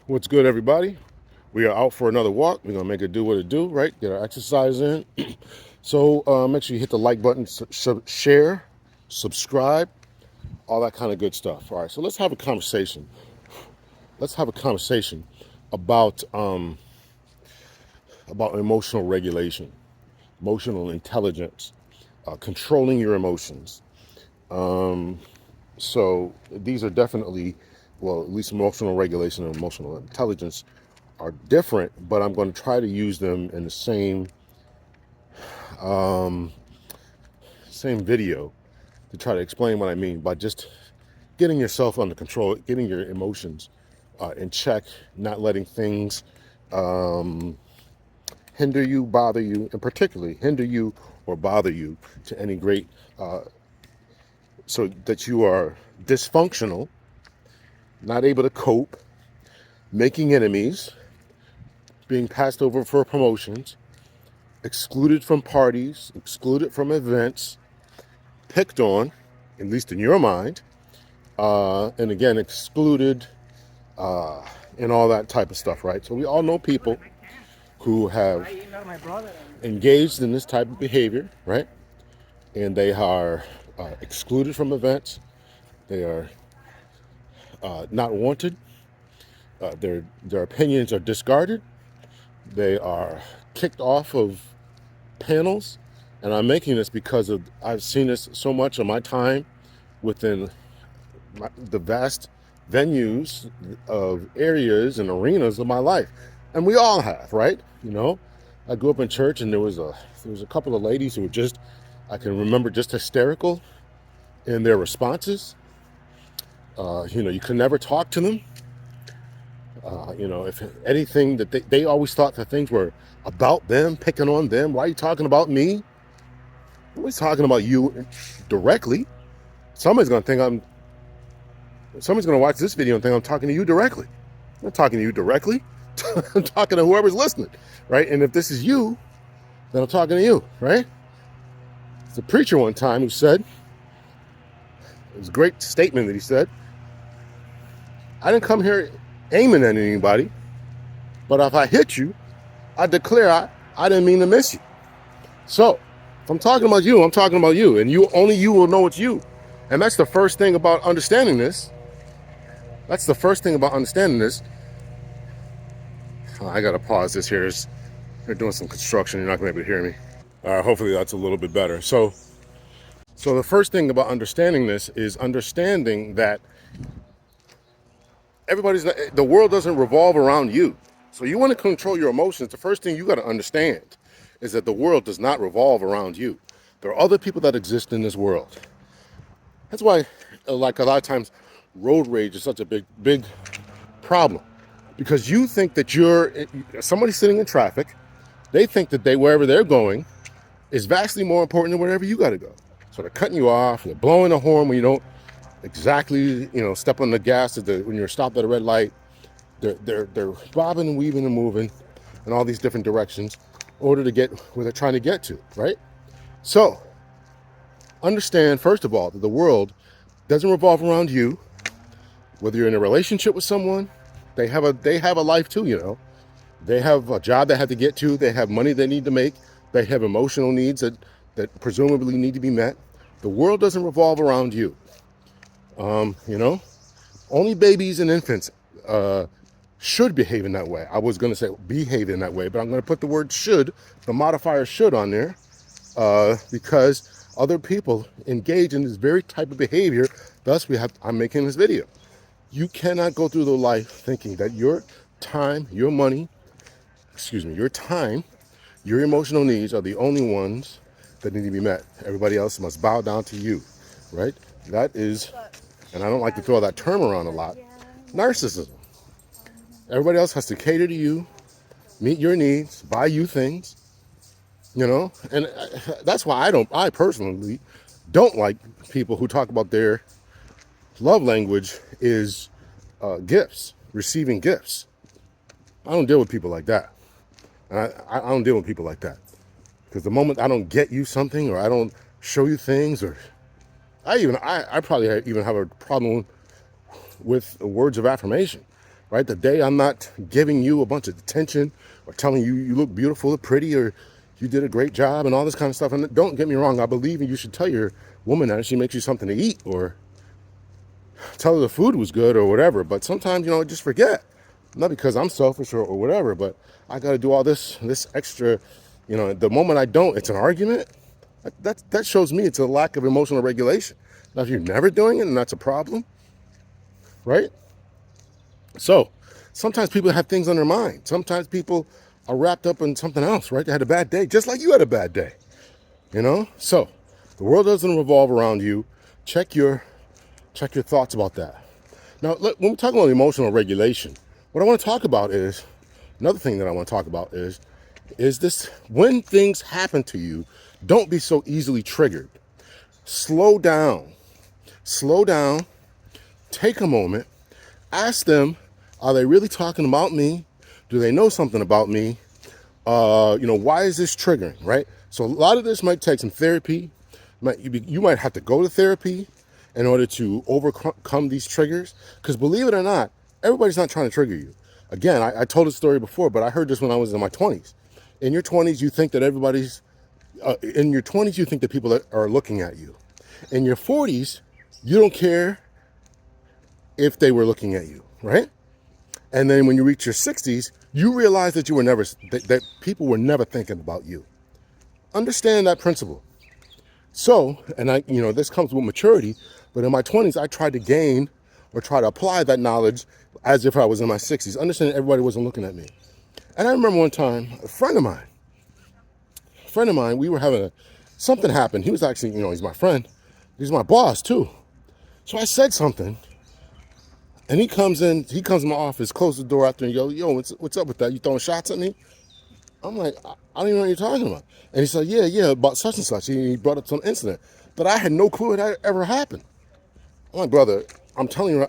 What's good, everybody? We are out for another walk. We're gonna make it do what it do, right? Get our exercise in. So make sure you hit the like button, share, subscribe, all that kind of good stuff. All right. So let's have a conversation. Let's have a conversation about emotional regulation, emotional intelligence, controlling your emotions. So these are definitely, well, at least emotional regulation and emotional intelligence are different, but I'm going to try to use them in the same video to try to explain what I mean by just getting yourself under control, getting your emotions in check, not letting things hinder you, bother you, and particularly hinder you or bother you to any great, so that you are dysfunctional, not able to cope, making enemies, being passed over for promotions, excluded from parties, excluded from events, picked on, at least in your mind, and again, excluded, and all that type of stuff, right? So we all know people who have engaged in this type of behavior, right? And they are excluded from events. They are not wanted. Their opinions are discarded. They are kicked off of panels. And I'm making this because I've seen this so much of my time within the vast venues of areas and arenas of my life. And we all have, right? You know, I grew up in church, and there was a couple of ladies who were just, I can remember, just hysterical in their responses. You could never talk to them. If anything, that they always thought that things were about them, picking on them. Why are you talking about me? Nobody's talking about you directly. Somebody's going to watch this video and think I'm talking to you directly. I'm not talking to you directly. I'm talking to whoever's listening, right? And if this is you, then I'm talking to you, right? It's a preacher one time who said, it was a great statement that he said, I didn't come here aiming at anybody, but if I hit you, I declare I didn't mean to miss you. So if I'm talking about you, I'm talking about you, and only you will know it's you. And that's the first thing about understanding this. Oh, I gotta pause this here. They're doing some construction. You're not gonna be able to hear me. Hopefully that's a little bit better. So the first thing about understanding this is understanding that the world doesn't revolve around you. So you want to control your emotions. The first thing you got to understand is that the world does not revolve around you. There are other people that exist in this world. That's why, like a lot of times, road rage is such a big problem, because you think that somebody sitting in traffic. They think that wherever they're going is vastly more important than wherever you got to go. So they're cutting you off. They're blowing the horn when you don't exactly, step on the gas when you're stopped at a red light. They're bobbing and weaving and moving in all these different directions in order to get where they're trying to get to, right? So understand, first of all, that the world doesn't revolve around you. Whether you're in a relationship with someone, they have a life too. They have a job they have to get to. They have money they need to make. They have emotional needs that presumably need to be met. The world doesn't revolve around you. Only babies and infants should behave in that way. I was going to say behave in that way, but I'm going to put the word should, the modifier should, on there, because other people engage in this very type of behavior. Thus, I'm making this video. You cannot go through the life thinking that your time, your emotional needs are the only ones that need to be met. Everybody else must bow down to you, right? That is, and I don't like to throw that term around a lot, narcissism. Everybody else has to cater to you, meet your needs, buy you things, and that's why I personally don't like people who talk about their love language is gifts, receiving gifts. I don't deal with people like that. And I don't deal with people like that. Because the moment I don't get you something, or I don't show you things, or I probably even have a problem with words of affirmation. right? The day I'm not giving you a bunch of attention or telling you you look beautiful or pretty or you did a great job and all this kind of stuff. And don't get me wrong, I believe you should tell your woman that she makes you something to eat or tell her the food was good or whatever. But sometimes, I just forget. Not because I'm selfish or whatever, but I got to do all this extra, the moment I don't, it's an argument. That shows me it's a lack of emotional regulation. Now, if you're never doing it and that's a problem, right? So sometimes people have things on their mind. Sometimes people are wrapped up in something else, right? They had a bad day, just like you had a bad day, So the world doesn't revolve around you. Check your thoughts about that. Now, look, when we talk about emotional regulation, what I want to talk about is another thing that I want to talk about is this: when things happen to you, don't be so easily triggered. Slow down. Slow down. Take a moment. Ask them, are they really talking about me? Do they know something about me? Why is this triggering, right? So a lot of this might take some therapy. You might have to go to therapy in order to overcome these triggers. Because believe it or not, everybody's not trying to trigger you. Again, I told this story before, but I heard this when I was in my 20s. In your 20s, you think that in your 20s, you think that people are looking at you. In your 40s, you don't care if they were looking at you, right? And then when you reach your 60s, you realize that that people were never thinking about you. Understand that principle. So, and this comes with maturity, but in my 20s, I tried to gain or try to apply that knowledge as if I was in my 60s, understanding everybody wasn't looking at me. And I remember one time, a friend of mine, we were having something happened. He was actually, he's my friend. He's my boss too. So I said something, and he comes in my office, closes the door after, and yo, what's up with that? You throwing shots at me? I'm like, I don't even know what you're talking about. And he said, yeah, about such and such. He brought up some incident, but I had no clue it had ever happened. I'm like, brother, I'm telling you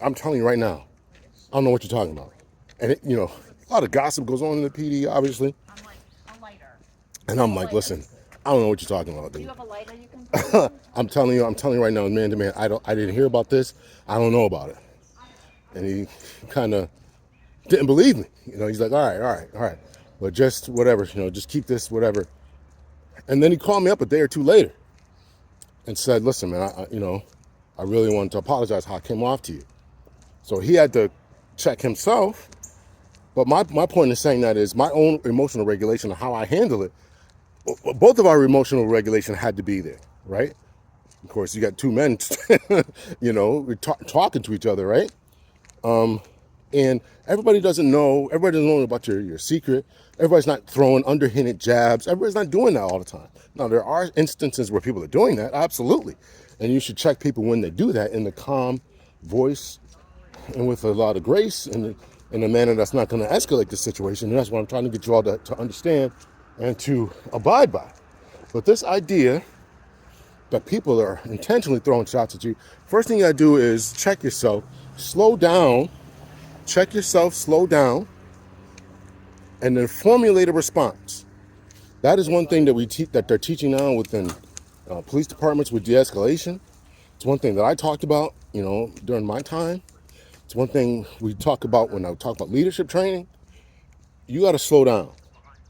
right now, I don't know what you're talking about. And a lot of gossip goes on in the PD, obviously. I'm like, a lighter. And I'm like, listen, I don't know what you're talking about, dude. Do you have a lighter you can I'm telling you right now, man to man, I didn't hear about this. I don't know about it. And he kind of didn't believe me. He's like, all right. But just whatever, just keep this, whatever. And then he called me up a day or two later and said, listen, man, I really wanted to apologize how I came off to you. So he had to check himself. But my point in saying that is my own emotional regulation of how I handle it. Both of our emotional regulation had to be there, right? Of course, you got two men, we're talking to each other, right? And everybody doesn't know about your secret. Everybody's not throwing underhanded jabs. Everybody's not doing that all the time. Now, there are instances where people are doing that, absolutely. And you should check people when they do that in the calm voice and with a lot of grace and in a manner that's not going to escalate the situation. And that's what I'm trying to get you all to understand and to abide by. But this idea that people are intentionally throwing shots at you, first thing you got to do is check yourself, slow down, check yourself, slow down, and then formulate a response. That is one thing that that they're teaching now within police departments with de-escalation. It's one thing that I talked about, during my time. It's one thing we talk about when I talk about leadership training. You got to slow down.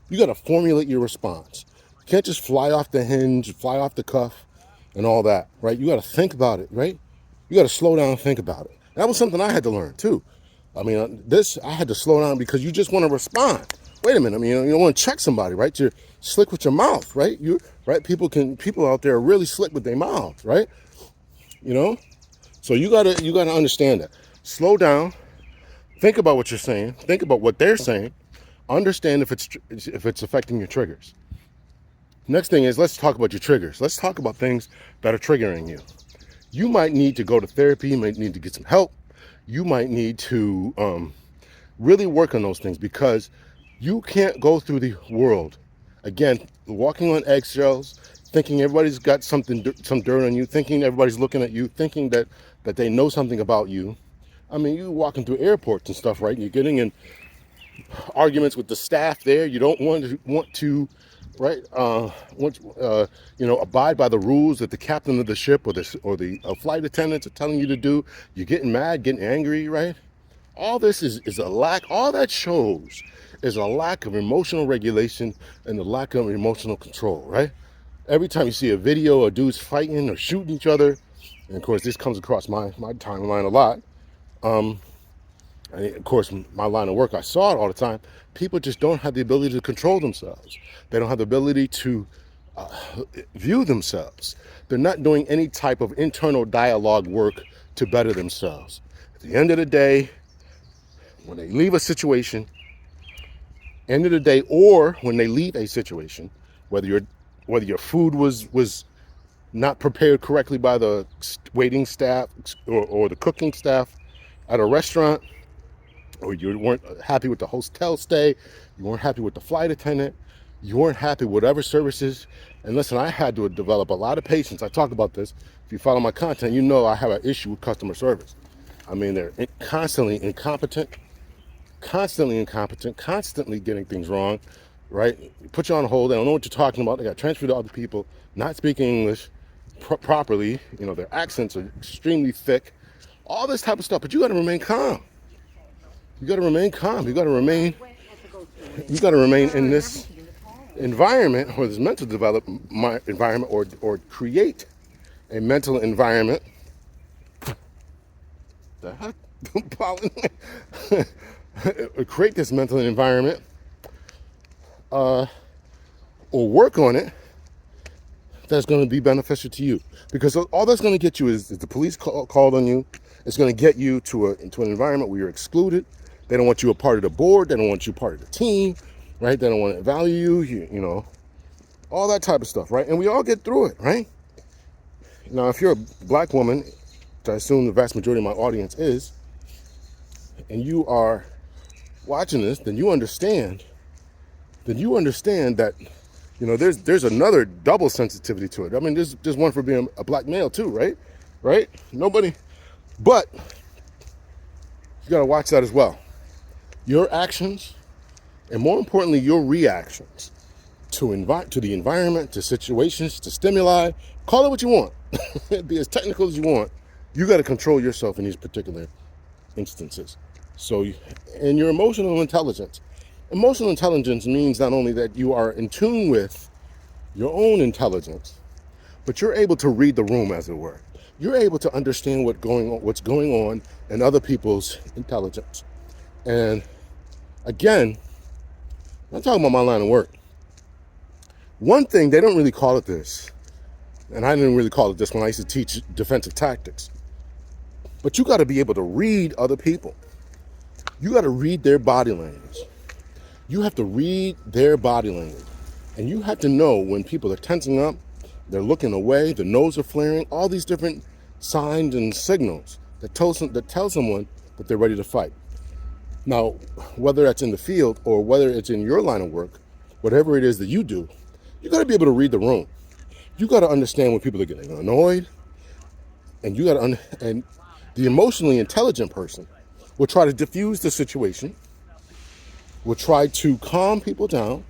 You got to formulate your response. You can't just fly off the hinge, fly off the cuff, and all that, right? You got to think about it, right? You got to slow down and think about it. That was something I had to learn too. I had to slow down because you just want to respond. Wait a minute, you don't want to check somebody, right? You're slick with your mouth, right? Right? People out there are really slick with their mouths, right? So you gotta understand that. Slow down, think about what you're saying, think about what they're saying, understand if it's affecting your triggers. Next thing is, let's talk about your triggers. Let's talk about things that are triggering you. You might need to go to therapy, you might need to get some help. You might need to really work on those things because you can't go through the world, again, walking on eggshells, thinking everybody's got some dirt on you, thinking everybody's looking at you, thinking that they know something about you. You walking through airports and stuff, right? You're getting in arguments with the staff there. You don't want to right? Abide by the rules that the captain of the ship or the flight attendants are telling you to do. You're getting mad, getting angry, right? All this is a lack, all that shows is a lack of emotional regulation and the lack of emotional control, right? Every time you see a video of dudes fighting or shooting each other, and of course this comes across my timeline a lot, and of course my line of work, I saw it all the time. People just don't have the ability to control themselves. They don't have the ability to view themselves. They're not doing any type of internal dialogue work to better themselves. At the end of the day, when they leave a situation, end of the day, or when they leave a situation, whether your food was not prepared correctly by the waiting staff or the cooking staff at a restaurant, or you weren't happy with the hotel stay, you weren't happy with the flight attendant, you weren't happy with whatever services. And listen, I had to develop a lot of patience. I talked about this. If you follow my content, you know I have an issue with customer service. I mean, they're constantly incompetent, constantly getting things wrong, right? Put you on hold. They don't know what you're talking about. They got transferred to other people, not speaking English properly. You know, their accents are extremely thick. All this type of stuff. But you got to remain calm. You got to remain calm. You got to remain in this environment, or this mental development environment, or create a mental environment. The heck, Pollen? Create this mental environment, or work on it, that's going to be beneficial to you. Because all that's going to get you is the police called on you. It's going to get you into an environment where you're excluded. They don't want you a part of the board. They don't want you part of the team, right? They don't want to value you, you know, all that type of stuff, right? And we all get through it, right? Now, if you're a black woman, which I assume the vast majority of my audience is, and you are watching this, then you understand that, you know, there's another double sensitivity to it. I mean, there's one for being a black male too, right? Nobody, but you got to watch that as well. Your actions, and more importantly, your reactions to the environment, to situations, to stimuli, call it what you want, be as technical as you want. You got to control yourself in these particular instances. So, and your emotional intelligence. Emotional intelligence means not only that you are in tune with your own intelligence, but you're able to read the room, as it were. You're able to understand what's going on in other people's intelligence. And again, I'm talking about my line of work. One thing, they don't really call it this, and I didn't really call it this when I used to teach defensive tactics, but you got to be able to read other people. You got to read their body language. You have to read their body language. And you have to know when people are tensing up, they're looking away, the nose are flaring, all these different signs and signals that tell someone that they're ready to fight. Now, whether that's in the field or whether it's in your line of work, whatever it is that you do, you got to be able to read the room. You got to understand when people are getting annoyed, and and the emotionally intelligent person will try to diffuse the situation, will try to calm people down.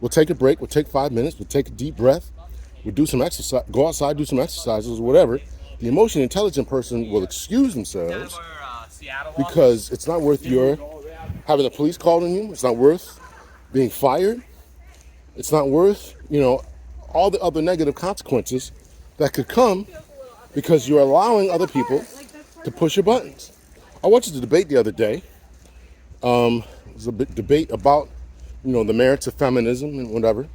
We'll take a break. We'll take 5 minutes. We'll take a deep breath. We'll do some exercise, go outside, do some exercises, or whatever. The emotionally intelligent person will excuse themselves because it's not worth your having the police called on you. It's not worth being fired. It's not worth, you know, all the other negative consequences that could come because you're allowing other people to push your buttons. I watched a debate the other day. It was a debate about, you know, the merits of feminism and whatever.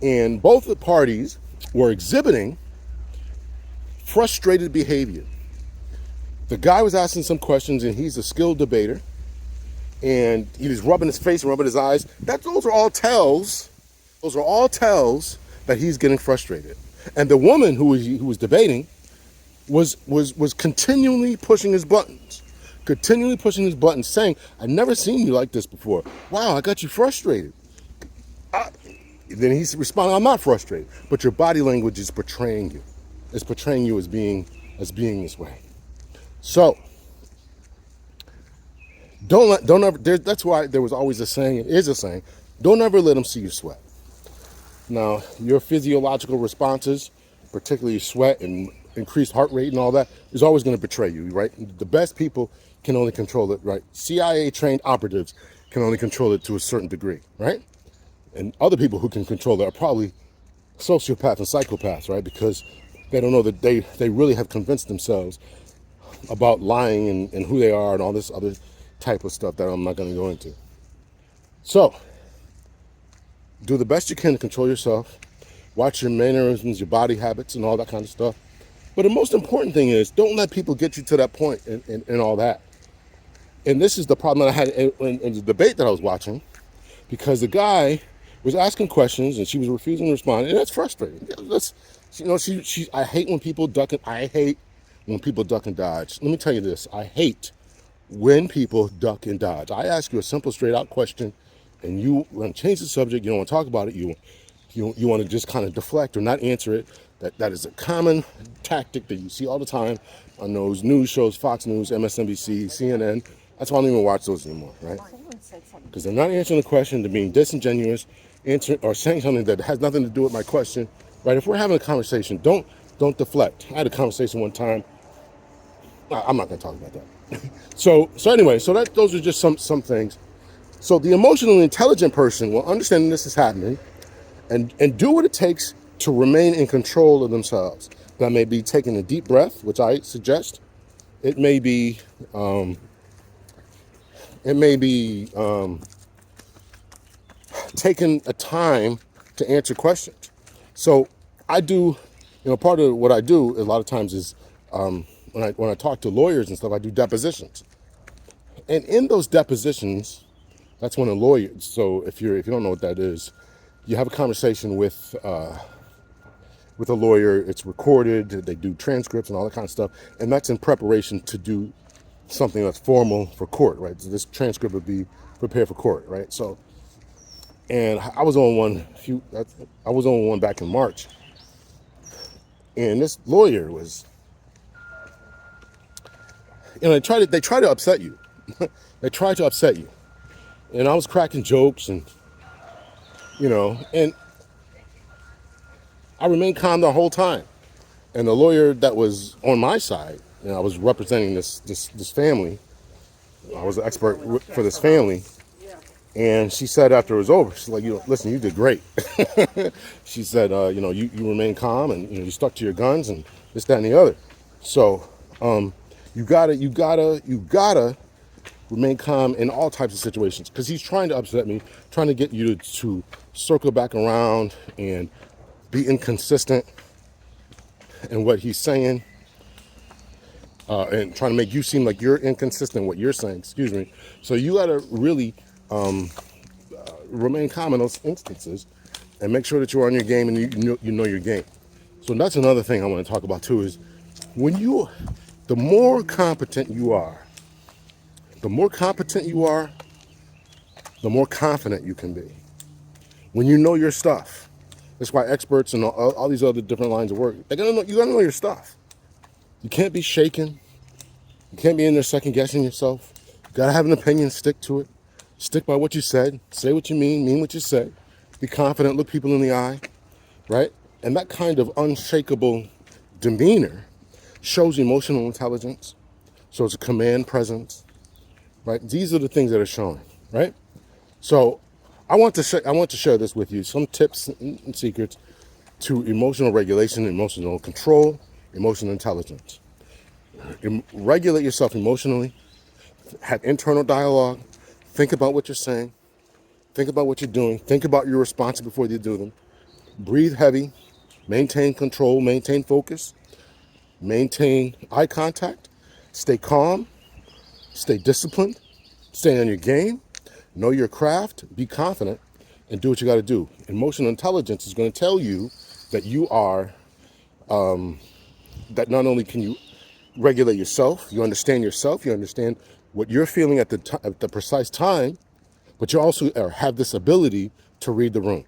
And both the parties were exhibiting frustrated behavior. The guy was asking some questions, and he's a skilled debater, and he was rubbing his face and rubbing his eyes. Those are all tells. Those are all tells that he's getting frustrated. And the woman who was debating was continually pushing his buttons, saying, "I've never seen you like this before. Wow, I got you frustrated." Then he's responding, "I'm not frustrated, but your body language is portraying you. It's portraying you as being this way." So don't ever. That's why there was always a saying. It is a saying. Don't ever let them see you sweat. Now, your physiological responses, particularly sweat and increased heart rate and all that, is always going to betray you, right? The best people can only control it, right? CIA trained operatives can only control it to a certain degree, right? And other people who can control it are probably sociopaths and psychopaths, right? Because they don't know that they really have convinced themselves about lying and who they are and all this other type of stuff that I'm not going to go into. So, do the best you can to control yourself. Watch your mannerisms, your body habits, and all that kind of stuff. But the most important thing is don't let people get you to that point and all that. And this is the problem that I had in the debate that I was watching, because the guy was asking questions and she was refusing to respond, and that's frustrating. I hate when people duck and I hate when people duck and dodge. Let me tell you this: I hate when people duck and dodge. I ask you a simple, straight out question, and you want to change the subject. You don't want to talk about it. You want to just kind of deflect or not answer it. That is a common tactic that you see all the time on those news shows, Fox News, MSNBC, CNN. That's why I don't even watch those anymore, right? Because they're not answering the question, they're being disingenuous, or saying something that has nothing to do with my question, right? If we're having a conversation, don't deflect. I had a conversation one time. I'm not going to talk about that. So anyway, those are just some things. So the emotionally intelligent person will understand this is happening and do what it takes to remain in control of themselves. That may be taking a deep breath, which I suggest. It may be taking a time to answer questions. So I do, part of what I do a lot of times is when I talk to lawyers and stuff, I do depositions. And in those depositions, that's when a lawyer. So if you don't know what that is, you have a conversation with a lawyer. It's recorded. They do transcripts and all that kind of stuff, and that's in preparation to do something that's formal for court, right? So this transcript would be prepared for court, right? So, and I was on one back in March, and this lawyer was, they try to upset you. They try to upset you, and I was cracking jokes and and I remained calm the whole time. And the lawyer that was on my side, I was representing this family. I was an expert for this family. And she said after it was over, she's like, listen, you did great. She said, you remain calm and you stuck to your guns and this, that, and the other. So you gotta remain calm in all types of situations, because he's trying to upset me, trying to get you to circle back around and be inconsistent in what he's saying, and trying to make you seem like you're inconsistent in what you're saying. Excuse me. So you got to really remain calm in those instances and make sure that you're on your game and you know your game. So that's another thing I want to talk about too, is the more competent you are, the more confident you can be. When you know your stuff. That's why experts and all these other different lines of work, you gotta know your stuff. You can't be shaken. You can't be in there second guessing yourself. You gotta have an opinion, stick to it. Stick by what you said. Say what you mean what you say. Be confident, look people in the eye, right? And that kind of unshakable demeanor shows emotional intelligence, shows a command presence, right? These are the things that are showing, right? So I want to share this with you, some tips and secrets to emotional regulation, emotional control, emotional intelligence. Regulate yourself emotionally, have internal dialogue, think about what you're saying, think about what you're doing, think about your responses before you do them. Breathe heavy, maintain control, maintain focus, maintain eye contact, stay calm, stay disciplined, stay on your game, know your craft, be confident, and do what you got to do. Emotional intelligence is going to tell you that you are, that not only can you regulate yourself, you understand what you're feeling at the precise time, but you also have this ability to read the room.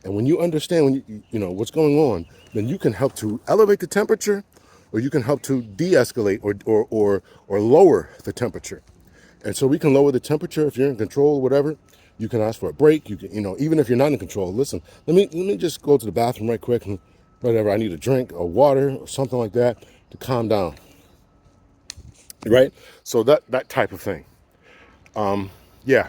And when you understand you know what's going on, then you can help to elevate the temperature, or you can help to de-escalate or lower the temperature. And so we can lower the temperature if you're in control or whatever. You can ask for a break. You can, even if you're not in control, listen, let me just go to the bathroom right quick and whatever. I need a drink or water or something like that to calm down. right? So that type of thing. Yeah.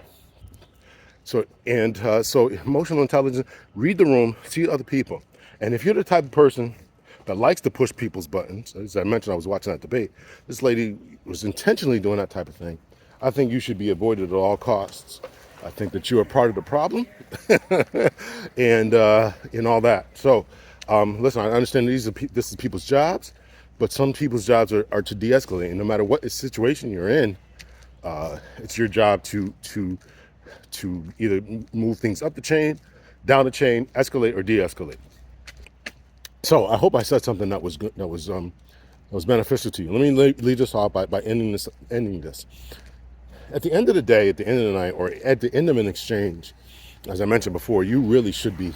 So emotional intelligence. Read the room, see other people, and if you're the type of person that likes to push people's buttons, as I mentioned, I was watching that debate. This lady was intentionally doing that type of thing. I think you should be avoided at all costs. I think that you are part of the problem, and all that. So, listen, I understand this is people's jobs, but some people's jobs are to de-escalate. And no matter what situation you're in, it's your job to either move things up the chain, down the chain, escalate or de-escalate. So I hope I said something that was good, that was beneficial to you. Let me lead this off by ending this. At the end of the day, at the end of the night, or at the end of an exchange, as I mentioned before, you really should be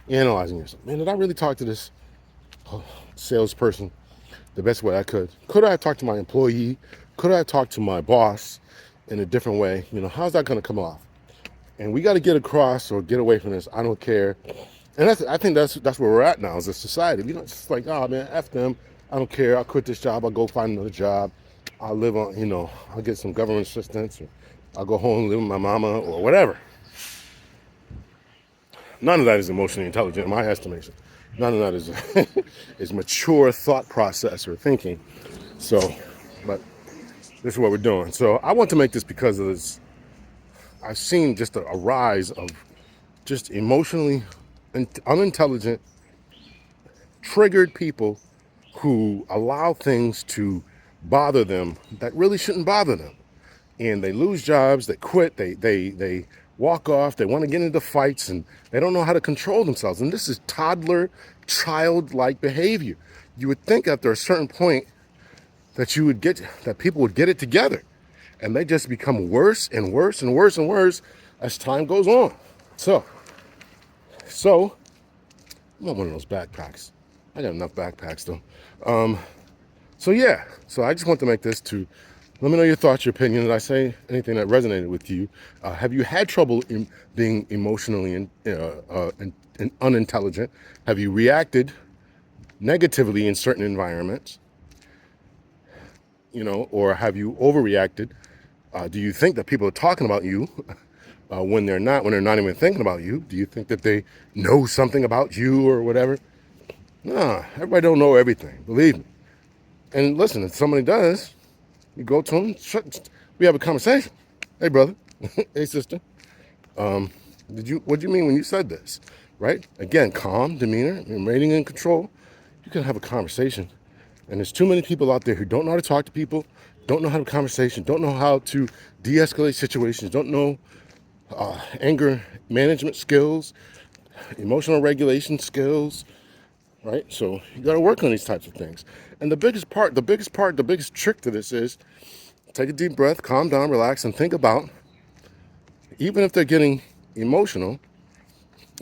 analyzing yourself. Man, did I really talk to this salesperson the best way I could? Could I have talked to my employee? Could I have talked to my boss in a different way? How's that going to come off? And we got to get across or get away from this. I don't care. And I think that's where we're at now as a society. It's just like, oh man, F them. I don't care. I'll quit this job. I'll go find another job. I'll live on, I'll get some government assistance. Or I'll go home and live with my mama or whatever. None of that is emotionally intelligent in my estimation. None of that is is mature thought process or thinking. So, but this is what we're doing. So I want to make this because of this. I've seen just a rise of just emotionally unintelligent, triggered people who allow things to bother them that really shouldn't bother them. And they lose jobs, they quit, they walk off, they want to get into fights, and they don't know how to control themselves. And this is toddler, childlike behavior. You would think after a certain point that people would get it together. And they just become worse and worse and worse and worse as time goes on. So I want one of those backpacks. I got enough backpacks though. So I just want to make this to let me know your thoughts, your opinion. Did I say anything that resonated with you? Have you had trouble in being emotionally and unintelligent? Have you reacted negatively in certain environments? Or have you overreacted? Do you think that people are talking about you when they're not even thinking about you? Do you think that they know something about you or whatever? Nah, everybody don't know everything, believe me. And listen, if somebody does, you go to them, we have a conversation. Hey, brother. Hey, sister. What do you mean when you said this? Right? Again, calm demeanor, remaining in control. You can have a conversation. And there's too many people out there who don't know how to talk to people, don't know how to have a conversation, don't know how to de-escalate situations, don't know anger management skills, emotional regulation skills, right? So you got to work on these types of things. And the biggest trick to this is take a deep breath, calm down, relax, and think about, even if they're getting emotional,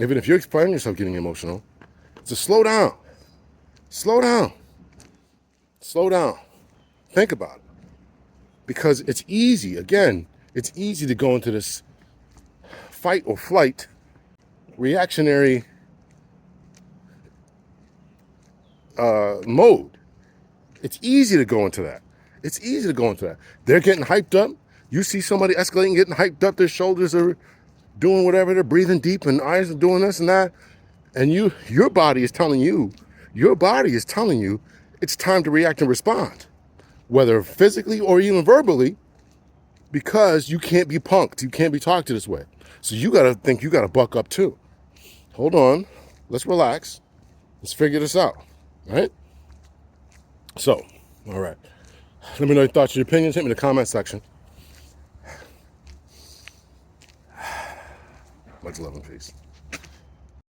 even if you find yourself getting emotional, to slow down, slow down, slow down. Think about it. Because it's easy to go into this fight or flight reactionary mode. It's easy to go into that. They're getting hyped up. You see somebody escalating, getting hyped up. Their shoulders are doing whatever. They're breathing deep, and eyes are doing this and that. And your body is telling you, it's time to react and respond, whether physically or even verbally, because you can't be punked. You can't be talked to this way. So you gotta buck up too. Hold on. Let's relax. Let's figure this out. All right? So, all right. Let me know your thoughts, your opinions. Hit me in the comment section. Much love and peace.